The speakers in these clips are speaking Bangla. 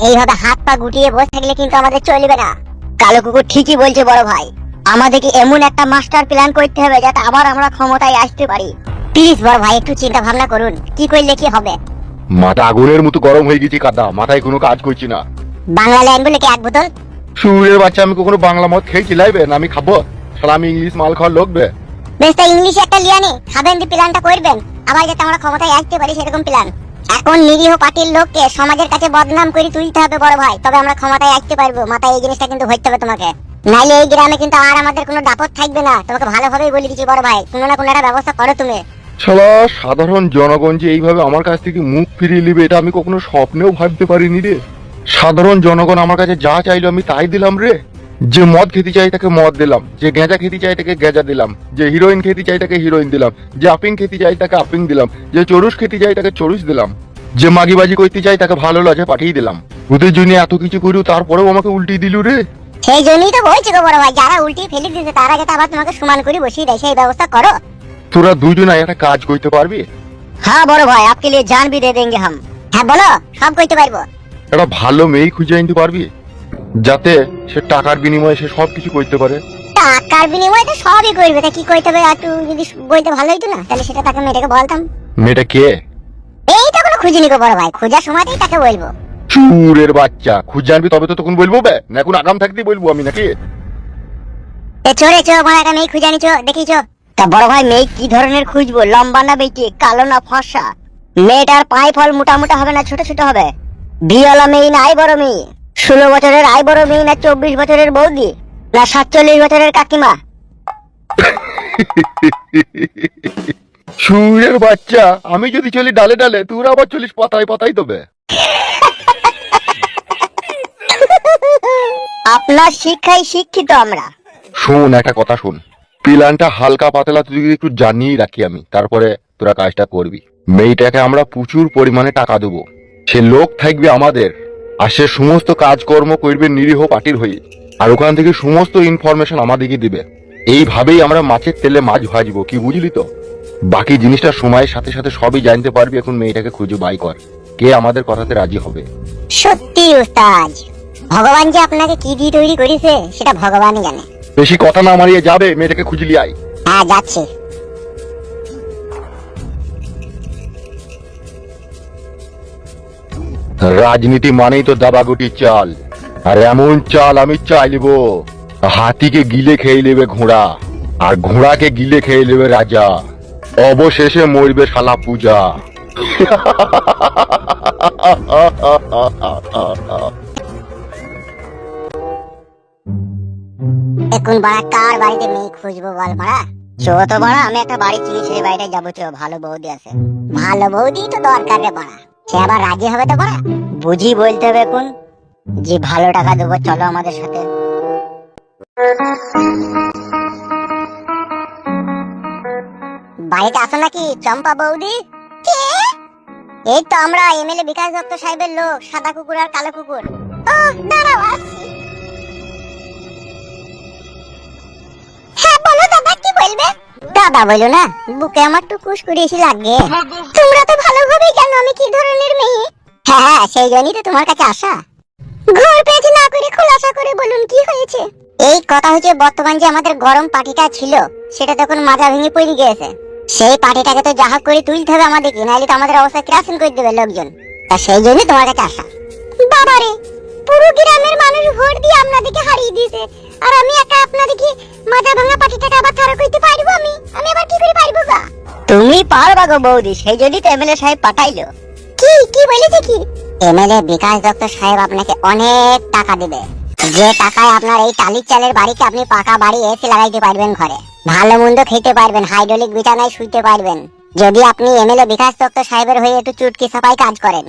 এইভাবে হাত পা গুটিয়ে বসে থাকলে কিন্তু আমাদের চলবে না। কালো কুকুর ঠিকই বলছে বড় ভাই, আমাদেরকে এমন একটা মাস্টার প্ল্যান করতে হবে যাতে আবার আমরা ক্ষমতায় আসতে পারি। প্লিজ বড় ভাই একটু চিন্তা ভাবনা করুন, কি করলে কি হবে। মাথা আগুনের মতো গরম হয়ে গেছি কাদা, মাথায় কোনো কাজ করছি না। বাংলা লাইন বলে কি এক বোতল? সুরের বাচ্চা, আমি কখনো বাংলা মদ খেয়েছি লাইবে না? আমি খাবো? শালা আমি ইংলিশ মাল খাওয়ার লোক বে। বেশ, তাই ইংলিশে একটা লিয়ানি খাবেন, দি প্ল্যানটা করবেন আবার যাতে আমরা ক্ষমতায় আসতে পারি সেরকম প্ল্যান। এখন নিরীহ পার্টির লোককে সমাজের কাছে বদনাম করে তুলতে হবে বড় ভাই, তবে আমরা ক্ষমতায় আসতে পারবো। মাথায় এই জিনিসটা কিন্তু ধরতে হবে তোমাকে, নাইলে এই গ্রামে কিন্তু আর আমাদের কোনো দাপট থাকবে না। তোমাকে ভালোভাবেই বলে দিচ্ছি বড় ভাই, কোনো না কোনো একটা ব্যবস্থা করো তুমি। শালা সাধারণ জনগণ যে এইভাবে আমার কাছ থেকে মুখ ফিরিয়ে নিবে এটা আমি কখনো স্বপ্নেও ভাবতে পারিনি রে। সাধারণ জনগণ আমার কাছে যা চাইলো আমি তাই দিলাম রে। যে মদ খেতে চাই তাকে মদ দিলাম, যে গেঁজা খেতে চাই তাকে গেঁজা দিলাম, যে হিরোইন খেতে চাই তাকে হিরোইন দিলাম, যে আপিং খেতে চাই তাকে আপিং দিলাম, যে চরুস খেতে চাই তাকে চরুস দিলাম, যে মাগিবাজি করতে চাই তাকে ভালো লজে পাঠিয়ে দিলাম। ওদের জন্য এত কিছু করিও তারপরেও আমাকে উল্টি দিল রে। সেই জন্যই তো বলছি গো বড় ভাই, যারা উল্টি ফেলে দিয়েছে তারা যাতে আবার তোমাকে সমান করে বসিয়ে দেয় সেই ব্যবস্থা করো। তোরা দুইজন একটা কাজ করতে পারবি? হ্যাঁ বড় ভাই, आपके लिए जान भी दे देंगे हम। হ্যাঁ বলো, সব করতে পারবো। একটা ভালো মেয়ে খুঁজে আনতে পারবি যাতে সে টাকার বিনিময়ে সে সবকিছু করতে পারে? টাকার বিনিময়ে তো সবই করবে, তা কি করতে হবে একটু যদি বলতে ভালো হইতো না, তাহলে সেটা তাকে মেয়েটাকে বলতাম। মেয়েটা কে? এই তো কোনো খুঁজিনি গো বড় ভাই, খোঁজার সময়তেই তাকে বলবো। চুরের বাচ্চা, খুঁজে আনবি তবে তো তখন বলবো বে, না এখন আগাম থাকতেই বলবো আমি নাকি? এ চোরে চো, বড় একটা মেয়ে খুঁজে আনিছো দেখিছো? তা বড় ভাই মেয়ে কি ধরনের খুঁজবো? লম্বা না বেটে, কালো না ফর্সা? মেয়েটার পায়ে ফল মোটা মোটা হবে না ছোট ছোট হবে? বিয়েওয়ালা মেয়ে না আই বড় মেয়ে? 16 বছরের আই বড় মেয়ে না 24 বছরের বৌদি না 47 বছরের কাকিমা? চুরের বাচ্চা, আমি যদি চলি ডালে ডালে তোরা আবার চলিস পাতায় পাতায় তবে। আপনার শিক্ষায় শিক্ষিত আমরা। শোন একটা কথা শোন, প্ল্যানটা হালকা পাতলা তুই একটু জানিয়ে রাখি আমি, তারপরে তোরা কাজটা করবি। মেয়েটাকে আমরা প্রচুর পরিমাণে টাকা দেবো, সে লোক থাকবে আমাদের, আর সে সমস্ত কাজকর্ম করবে নিরীহ পার্টির হয়ে, আর ওখান থেকে সমস্ত ইনফরমেশন আমাদেরকে দিবে। এইভাবেই আমরা মাছের তেলে মাছ ভাজবো, কি বুঝলি তো? বাকি জিনিসটা সময়ের সাথে সাথে সবই জানতে পারবি। এখন মেয়েটাকে খুঁজে বাই কর, কে আমাদের কথাতে রাজি হবে। সত্যি উস্তাদ, ভগবান যে আপনাকে কি দিয়ে তৈরি করেছে সেটা ভগবানই জানে। বেশি কথা না মারিয়ে যাবে, মেয়েটাকে খুঁজলি আয়। হ্যাঁ যাচ্ছি। রাজনীতি মানেই তো দাবাগুটি চাল, আর এমন চাল আমি চাইব হাতিকে গিলে খেয়ে নেবে ঘোড়া, আর ঘোড়াকে গিলে খেয়ে নেবে রাজা, অবশেষে মরবে শালা পূজা। এখন বাড়া কার বাড়িতে মেয়ে খুঁজবো বল বাড়া? চো তো বাড়া, আমি একটা বাড়ি চিনি, সেই বাড়িটা যাবো। চো, ভালো বৌদি আছে। ভালো বৌদি তো দরকার রে বাড়া, সে আবার রাজি হবে তো বাড়া? বুঝি বলতে হবে এখন যে ভালো টাকা দেবো, চলো আমাদের সাথে। বাড়িতে আসো নাকি চম্পা বৌদি? এই তো আমরা এমএলএ বিকাশ দত্ত সাহেবের লোক, সাদা কুকুর আর কালো কুকুর। ও দাঁড়াও আসছি। হ্যাঁ বলো দাদা, কি বলবে? দাদা বলো না, বুকে আমার টুকুস করিয়েছি লাগে। তোমরা তো ভালোভাবেই জানো আমি কি ধরনের মেয়ে। হ্যাঁ হ্যাঁ, সেই জন্যই তো তোমার কাছে আসা। ঘর পেজ না করে খোলাসা করে বলুন কি হয়েছে। এই কথা হচ্ছে, বর্তমান যে আমাদের গরম পার্টিটা ছিল সেটা তখন মাজা ভেঙে পড়ে গিয়েছে। সেই পার্টিটাকে তো যাহা করে তুলতে হবে আমাদেরকে, নাহলে তো আমাদের অবস্থা কিরাসিন করে দেবে লোকজন। তা সেই জন্য তোমার কাছে আসা। বাবারে, পুরো গ্রামের মানুষ ভোট দিয়ে আপনাদেরকে হারিয়ে দিয়েছে, আর আমি একা আপনাদেরকে মাজা ভাঙা পার্টিটাকে আবার খারাপ করতে পারবো? আমি আবার কি করে পারবো গা? তুমি পারবা গো বৌদি, সেই জন্যই তো এমএলএ সাহেব পাঠাইলো। কি কি বলেছে কি? এমএলএ বিকাশ দত্ত সাহেব আপনাকে অনেক টাকা দেবে, যে টাকায় আপনার এই টালির চালের বাড়িকে আপনি পাকা বাড়ি এসে লাগাইতে পারবেন, ঘরে ভালো মন্দ খেতে পারবেন, হাইড্রোলিক বিছানায় শুইতে পারবেন, যদি আপনি এমএলএ বিকাশ দত্ত সাহেবের হয়ে একটু চুটকি সাফাই কাজ করেন।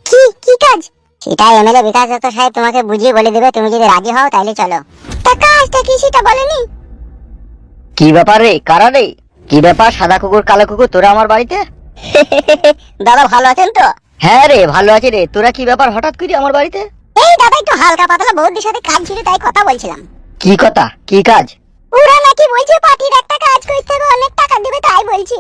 কি কি কাজ? সেটা এমএলএ বিকাশ দত্ত সাহেব তোমাকে বুঝিয়ে বলে দেবে, তুমি যদি রাজি হও তাহলে চলো। তা কাজটা কি সেটা বলেনি? কি ব্যাপার রে, কারা রে? কি ব্যাপার সাদা কুকুর কালো কুকুর, তোরা আমার বাড়িতে? দাদা ভালো আছেন তো? হ্যাঁ রে, ভালো আছি রে। তোরা কি ব্যাপার হঠাৎ করে আমার বাড়িতে? এই দাদা একটু হালকা পাতলা বৌদির সাথে কাজ ছিল, তাই কথা বলছিলাম। কি কথা, কি কাজ? ওরা নাকি বলছে পার্টির একটা কাজ করতে হবে, অনেক টাকা দেবে, তাই বলছি।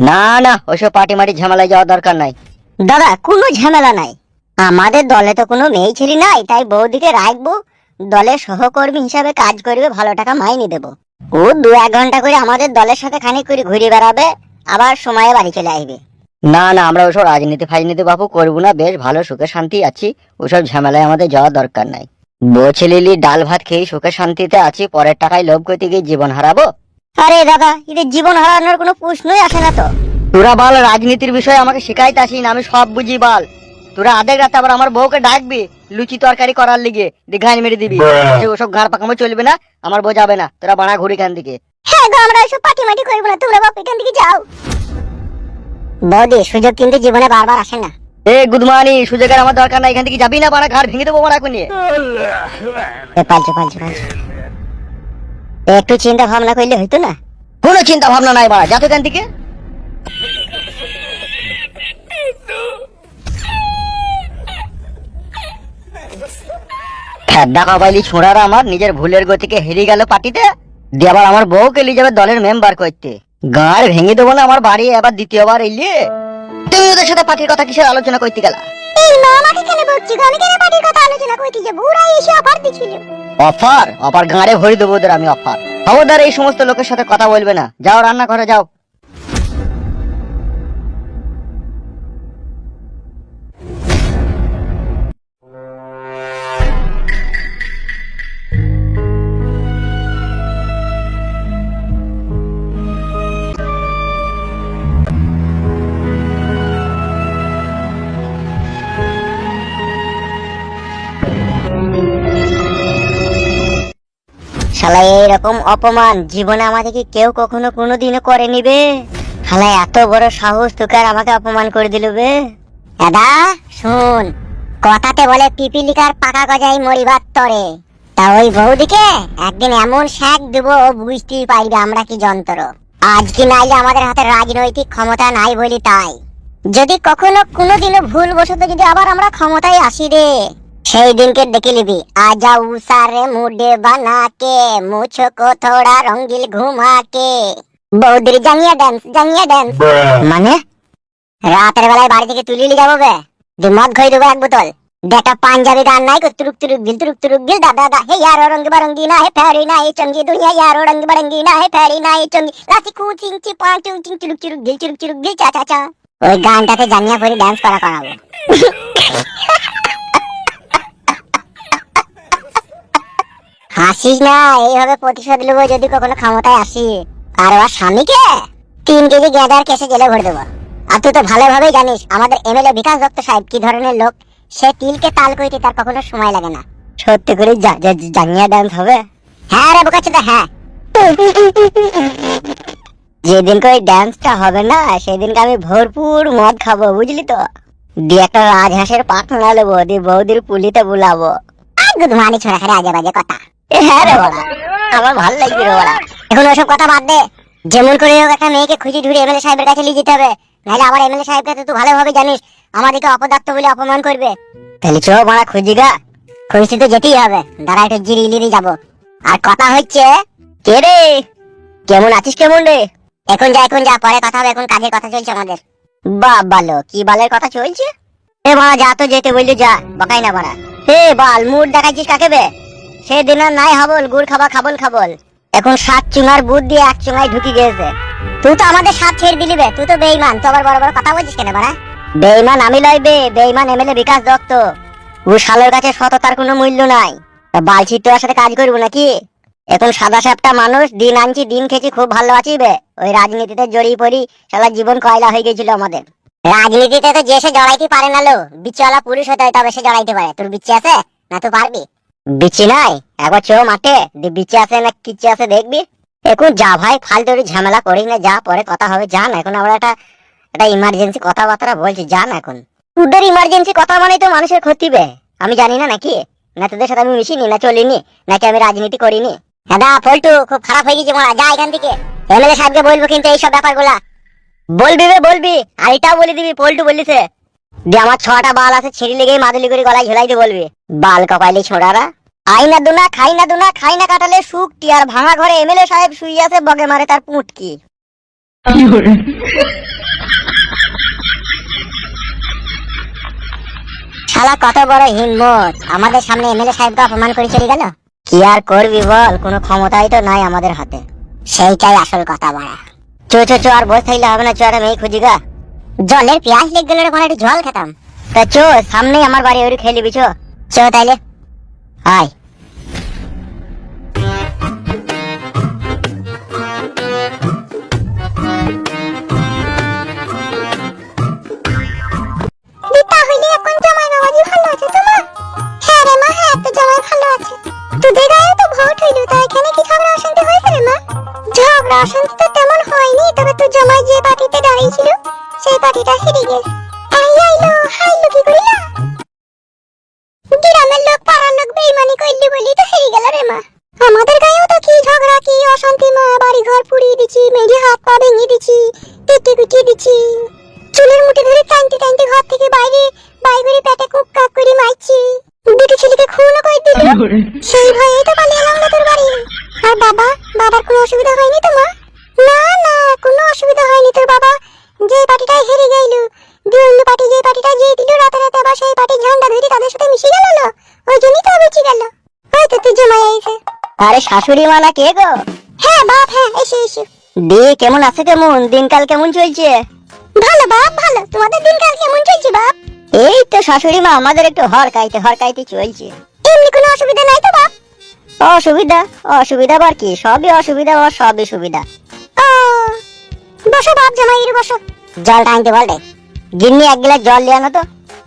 না না, ওইসব পার্টি মাটি ঝামেলায় যাওয়ার দরকার নাই। দাদা কোনো ঝামেলা নাই, আমাদের দলে তো কোনো মেয়ে ছেলে নাই, তাই বৌদিকে রাখবো, দলের সহকর্মী হিসাবে কাজ করবে, ভালো টাকা মাইনে দেবো। ও 2-1 ঘন্টা করে আমাদের দলের সাথে খানিক করে ঘুরে বেড়াবে, আবার সময়ে বাড়ি চলে আসবে। না না, আমরা ওসব রাজনীতি ফাজনীতি বাপু করবো না, বেশ ভালো সুখে শান্তি আছি, ওসব ঝামেলায় আমাদের যাওয়ার দরকার নাই। বছেলিলি ডাল ভাত খেয়ে সুখে শান্তিতে আছি, পরের টাকায় লোভ করতে গিয়ে জীবন হারাবো? আরে দাদা, এদের জীবন হারানোর কোনো প্রশ্নই আসে না তো। তোরা বল, রাজনীতির বিষয়ে আমাকে শিখাইতে আসিস না, আমি সব বুঝি বল। তোরা আধেক রাতে আবার আমার বউকে ডাকবি লুচি তরকারি করার লিগে, দিঘায় মেরে দিবি। ওসব ঘাড় পাকামো চলবে না, আমার বউ যাবে না, তোরা বানা ঘুরি খান দিকে। হ্যাঁ গো, আমরা এসব পার্টি মাটি করবো না, তোমরা বাপ এখান থেকে যাও। বৌদি, সুযোগ কিন্তু জীবনে বারবার আসে না। এ গুদমানি, সুযোগের আমার দরকার নাই, এখান থেকে যাবি না, বানা ঘাড় ভেঙে দেবো বানা এখনই। পালছে পালছে পালছে, একটু চিন্তা ভাবনা করলে হইতো না? কোনো চিন্তা ভাবনা নাই বাড়া, যা তো এখান থেকে। দেখা পাইলি ছোড়ারা আমার নিজের ভুলের গতিকে হেরে গেল পার্টিতে, দিয়ে আবার আমার বউকে নিয়ে যাবে দলের মেম্বার করতে। গাড় ভেঙে দেবো না আমার বাড়ি, এবার দ্বিতীয়বার এলিয়ে। তুমি ওদের সাথে পার্টির কথা কিসের আলোচনা করতে গেলা? এই মা আমাকে কেন বকছি গো? আমি কেন পার্টির কথা আলোচনা করতে যাবো? ওরা এসে অফার দিছিল। অফার? অফার গাড়ে ভরে দেবো ওদের আমি অফার। খবরদার এই সমস্ত লোকের সাথে কথা বলবে না, যাও রান্না করে যাও। শালা এইরকম অপমান জীবনে আমাদেরকে কেউ কখনো কোনোদিনও করে নিবে? শালা এত বড় সাহস, তোকে আর আমাকে অপমান করে দিল বে? দাদা শুন, কথাতে বলে পিপিলিকার পাকা গজাই মরিবার তরে। তা ওই বৌদিকে একদিন এমন শাক দেবো, ও বুঝতেই পারবে আমরা কি যন্ত্র। আজ কি নাইলে আমাদের হাতে রাজনৈতিক ক্ষমতা নাই বলি তাই। যদি কখনো কোনোদিনও ভুল বশত যদি আবার আমরা ক্ষমতায় আসি রে, সেই দিনকে দেখে নিবি। আজা উসারে মুডে বানাকে, মুঝকো থোড়া রঙ্গিল ঘুমাকে। বৌদির জানিয়ে ড্যান্স, জানিয়ে ড্যান্স। মানে রাতের বেলায় বাড়ি থেকে তুলে নিয়ে যাবো বে, যে মদ খাই দেবো 1 বোতল। একটা পাঞ্জাবি গান নাই, তুরুক তুরুক গিল, তুরুক তুরুক গিল, দাদা দা হে यारो रंग बरंगी ना है फेरी ना है चंगी दुनिया, यारो रंग बरंगी ना है फेरी ना है चंगी, लासी कू चिंग ची पांच चिंग चिंग चुरुक चुरुक गिल, चुरुक चुरुक गिल, चा चा चा। ওই গানটাতে জানিয়া করে ডান্স করাবো। হাসিস না, এইভাবে প্রতিশোধ নেবো যদি কখনো ক্ষমতায় আসি। আর ওর স্বামীকে 3 কেজি গেঁদার কেসে জেলে ভরে দেবো। আর তুই তো ভালোভাবেই জানিস আমাদের এমএলএ বিকাশ দত্ত সাহেব কি ধরনের লোক। সে তিলকে তাল কইতে তার কখনো সময় লাগে না। সত্যি করে জানিয়া ডান্স হবে? হ্যাঁ রে বোকাচোদা, হ্যাঁ। যেদিনকে ওই ডান্সটা হবে না, সেদিনকে আমি ভরপুর মদ খাবো, বুঝলি তো। দিয়ে একটা রাজহাঁসের পাখনা নেবো, দিয়ে বৌদির পুলিতে বুলাবো। আর গুদমানি ছোড়া খারে আজে বাজে কথা। হ্যাঁ রে বড়া, আমার ভালো লাগবে রে বড়া। এখন ওসব কথা বাদ দে, যেমন করে হোক একটা মেয়েকে খুঁজে ধরে এমএলএ সাহেবের কাছে নিয়ে যেতে হবে, নাহলে আবার এমএলএ সাহেবকে তো তুই ভালোভাবে জানিস আমাদেরকে অপদার্থ বলে অপমান করবে। তাহলে চো বড়া খুঁজি গা, খুঁজতে তো যেতেই হবে। দাঁড়া একটু জিরিয়ে যাবো। আর কথা হচ্ছে, কে রে, কেমন আছিস, কেমন রে? এখন যা, এখন যা, পরে কথা হবে, এখন কাজের কথা চলছে আমাদের। বাহ বলো, কি বালের কথা চলছে? এ বাড়া যা তো, যেতে বললি যা, বকাই না বাড়া। হে বাল, মুড দেখাইছিস কাকে বে? সেদিন আর নাই হাবল, গুড় খাবা খাবল খাবল। এখন 7 চুঙার বুধ দিয়ে 1 চুঙায় ঢুকি গেছে। তুই তো আমাদের সাথ ছেড়ে দিলি বে, তুই তো বেঈমান। তো আবার বড় বড় কথা বলছিস কেন বাড়া? বেঈমান আমি লই বে, বেঈমান এমএলএ বিকাশ দত্ত। ও শালের কাছে সততার কোনো মূল্য নাই। বালছি তোর সাথে কাজ করবো নাকি? এখন সাদা সাপটা মানুষ, দিন আনছি দিন খেছি, খুব ভালো আছি বে। ওই রাজনীতিতে জড়িয়ে পড়ি, সারা জীবন কয়লা হয়ে গেছিল আমাদের। রাজনীতিতে তো যে সে জড়াইতে পারে না লো, বিচ্ছিওয়ালা পুরুষ হতে হয় তবে সে জড়াইতে পারে। তোর বিচ্ছি আছে না? তুই পারবি? বিচ্ছি নাই? একবার চো মাঠে, বিচ্ছি আছে না কিচ্ছি আছে দেখবি। এখন যা ভাই, ফালতু ঝামেলা করিস না, যা পরে কথা হবে, জান। এখন আমরা একটা ইমার্জেন্সি কথাবার্তা বলছি, জান। এখন তোদের ইমার্জেন্সি কথা মানে তো মানুষের ক্ষতি বে, আমি জানি না নাকি? না তোদের সাথে আমি মিশিনি, না চলিনি, নাকি আমি রাজনীতি করিনি? দাদা পল্টু, খুব খারাপ হয়ে গেছে মারা, যা এখান থেকে। এমএলএ সাহেবকে বলবো কিন্তু এইসব ব্যাপারগুলা। বলবি বে বলবি, আর এটাও বলে দিবি পল্টু বলিছে যে আমার 6টা বাল আছে, ছিঁড়ি লেগে মাদুলি করে গলায় ঝুলাই দিয়ে বলবি। বাল কপাইলি ছোড়ারা, আইনা দুনা খাই না দুনা খাই না কাটালে শুকটি আর ভাঙা ঘরে এমএলএ সাহেব শুয়ে আছে বগে মারে তার পুঁটকি। শালা কত বড় হিম্মত, আমাদের সামনে এমএলএ সাহেবকে অপমান করে চলে গেল। কি আর করবি বল, কোনো ক্ষমতাই তো নাই আমাদের হাতে। সেইটাই আসল কথা বড়া। চো চো চো, আর বসে থাকলে হবে না, চো একটা মেয়ে খুঁজি গা। জলের পেঁয়াজ লেগে গেলে কোনো একটু জল খেতাম। তা চো, সামনেই আমার বাড়ি, ওই খেয়ে নিবি, চো চো তাইলে আয়। তাহলে এখন জামাই বাবাজি ভালো আছে তোমার? হ্যাঁ রে মা, হ্যাঁ তো জামাই ভালো আছে। তোদের গায়ে তো ভোট হইল, তা এখানে কি ঝগড়া অশান্তি হয়েছে রে মা? ঝগড়া অশান্তি তো তেমন হয়নি, তবে তোর জামাই যে পার্টিতে দাঁড়িয়েছিল সেই পার্টিটা হেরে গেছে। আইলো হাইলো কি করিলা? গ্রামের লোক পাড়ার লোক বেইমানি করলি বলি তো হেরে গেল রে মা। আমাদের গায়েও তো কি ঝগড়া কি অশান্তি মা, বাড়ি ঘর পুড়িয়ে দিছি, মেয়ের হাত পা ভেঙে দিছি, পেটে কুটিয়ে দিছি, চুলের মুঠে ধরে টানতে টানতে ঘর থেকে বাইরে বাইরে পেটে কুক কাক করে মারছি, দুটো ছেলেকে খুনও করে দিল। সেই ভয়েই তো পালিয়ে এলাম তোর বাড়ি। আর বাবার কোনো অসুবিধা হয়নি তো মা? না না, কোনো অসুবিধা হয়নি। তোর বাবা যে পার্টিটাই হেরে গেল, অন্য পার্টি যে পার্টিটা জিতল, রাতে রাতে আবার সেই পার্টির ঝান্ডা ধরে তাদের সাথে মিশে গেল, ওই জন্যই তো বেঁচে গেল। হয়তো তুই জামাই আইছে। আরে শাশুড়ি মা না কে গো? হ্যাঁ বাপ, হ্যাঁ এসে এসে। দিয়ে কেমন আছে, কেমন দিনকাল কেমন চলছে? ভালো বাপ ভালো, তোমাদের দিনকাল কেমন চলছে বাপ? এই তো শাশুড়ি মা, আমাদের একটু হরকাইতে চলছে। এমনি কোনো অসুবিধা নাই তো বাপ? অসুবিধা আবার কি, সবই অসুবিধা ও সবই সুবিধা। ও বসো বাপ, জামাই এর বসো। জলটা আনতে বল রে গিন্নি, এক গ্লাস জল দিয়ে আনো তো।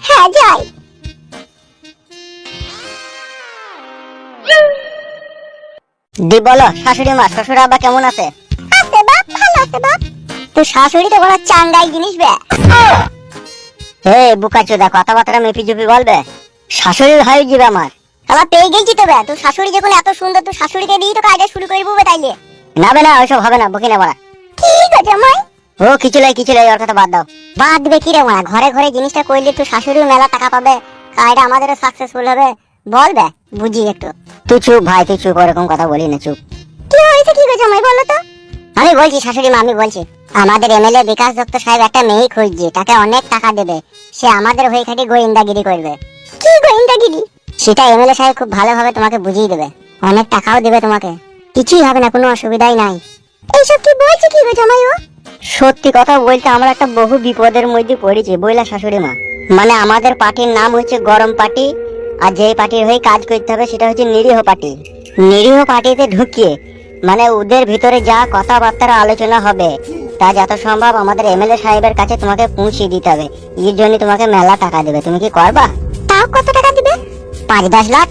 হ্যাঁ যাই। দি বলো শাশুড়ি মা, শ্বশুর আব্বা কেমন আছে? আছে বাপ, ভালো আছে বাপ। তো শাশুড়ি তো বড় চাঙ্গাই জিনিস বে। হে বুকাচোদা, কথাবার্তা মেপি চুপি বলবে। শাশুড়ি হয় জিবে আমার। শালা পেয়ে গেছি তো বে, তোর শাশুড়ি যখন এত সুন্দর, তোর শাশুড়িকে দিয়ে তো কাজটা শুরু করবো বে তাইলে। না বে না, ওইসব হবে না, বকি না বড়া। কি গো জামাই? ও কিছু লাই, ওর কথা বাদ দাও। বাদ দিবে কি রে বড়া, ঘরে ঘরে জিনিসটা করলে তোর শাশুড়িও মেলা টাকা পাবে, কাজটা আমাদেরও সাকসেসফুল হবে। বলবে বুঝি একটু। তুই চুপ ভাই, তুই চুপ, ওরকম কথা বলি না, চুপ। কি হয়েছে কি গো জামাই, বলো তো। আমি বলছি শাশুড়ি মা, আমি বলছি আমাদের এমএলএ বিকাশ দত্ত সাহেব একটা মেয়ে খুঁজছে, তাকে অনেক টাকা দেবে, সে আমাদের হয়ে খাটি গোয়েন্দাগিরি করবে। কি গোয়েন্দাগিরি? সেটা এমএলএ সাহেব খুব ভালোভাবে তোমাকে বুঝিয়ে দেবে, অনেক টাকাও দেবে তোমাকে, কিছুই হবে না, কোনো অসুবিধাই নাই। এইসব কি বলছে কি গো জামাই ও? সত্যি কথা বলতে আমরা একটা বহু বিপদের মধ্যে পড়েছি বইলা শাশুড়ি মা। মানে আমাদের পার্টির নাম হচ্ছে গরম পার্টি, আর যে পার্টির হয়ে কাজ করতে হবে সেটা হচ্ছে নিরীহ পার্টি। নিরীহ পার্টিতে ঢুকিয়ে মানে ওদের ভিতরে যা কথাবার্তা আলোচনা হবে তা যত সম্ভব আমাদের এমএলএ সাহেবের কাছে তোমাকে পৌঁছে দিতে হবে। এর জন্য তোমাকে মেলা টাকা দেবে, তুমি কি করবা? তাও কত টাকা দিবে? 5-10 লাখ।